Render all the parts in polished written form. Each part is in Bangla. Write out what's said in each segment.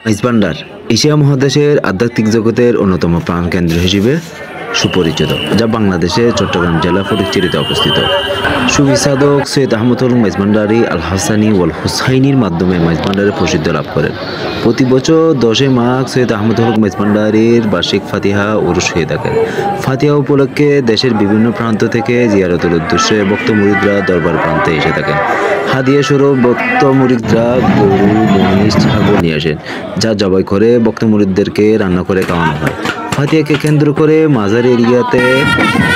মাইজ ভান্ডার এশিয়া মহাদেশের আধ্যাত্মিক জগতের অন্যতম প্রাণকেন্দ্র হিসেবে সুপরিচিত, যা বাংলাদেশের চট্টগ্রাম জেলা ফটিকছড়িতে অবস্থিত। সুফি সাধক সৈয়দ আহমদুল মাইজ ভান্ডারী আল হাসানি ওয়াল হুসাইনির মাধ্যমে মাইজ ভান্ডারে প্রসিদ্ধ লাভ করেন। প্রতি বছর 10 মাঘ সৈয়দ আহমদুল মাইজ ভান্ডারীর বার্ষিক ফাতিহা উরুস হয়ে থাকে। ফাতিহা উপলক্ষে দেশের বিভিন্ন প্রান্ত থেকে জিয়ারতের উদ্দেশ্যে ভক্ত মুরিদরা দরবার প্রান্তে এসে থাকেন। হাদিয়া স্বরূপ ভক্ত মুরিদরা গরু, মহিষ, ছাগল নিয়ে আসেন, যা জবাই করে ভক্ত মুরিদদেরকে রান্না করে খাওয়ানো হয়। ফাতিহাকে কেন্দ্র করে মাজার এরিয়াতে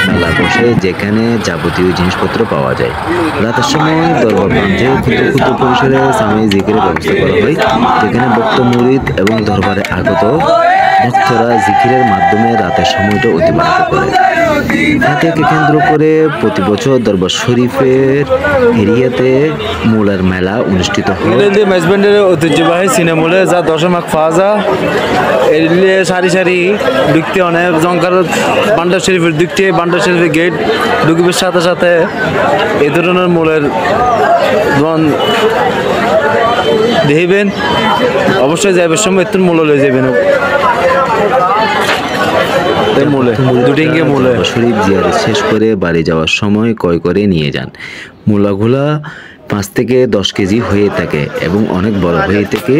মেলা বসে, যেখানে যাবতীয় জিনিসপত্র পাওয়া যায়। রাতের সময় দরবার প্রান্তে ক্ষুদ্র ক্ষুদ্র পরিসরে সাময়িক জিকিরের ব্যবস্থা করা হয়, যেখানে ভক্ত মুরিদ এবং দরবারে আগত ভক্তরা জিকিরের মাধ্যমে রাতের সময়টা অতিবাহিত করে। ফাতিহাকে কেন্দ্র করে প্রতি বছর দরবার শরীফের এরিয়াতে মূলার মেলা অনুষ্ঠিত হয়। মাইজ ভান্ডারের ঐতিহ্যবাহী সিনেমুলে যা 10 মাঘ পাওয়া যায়, এগুলি সারি সারি ঢুকতে অনেক জঙ্কার ভান্ডার শরীফের ঢুকতে ভান্ডার শরীফের গেট ঢুকবের সাথে সাথে এই ধরনের মূলের দেখবেন। অবশ্যই যাইবার সময় একটু মূল্য লয়ে যাবেন। শরীফ জিয়ারত শেষ করে বাড়ি যাওয়ার সময় ক্রয় করে নিয়ে যান। মূলাগুলা 5 থেকে 10 কেজি হয়ে থাকে এবং অনেক বড় হয়ে থাকে।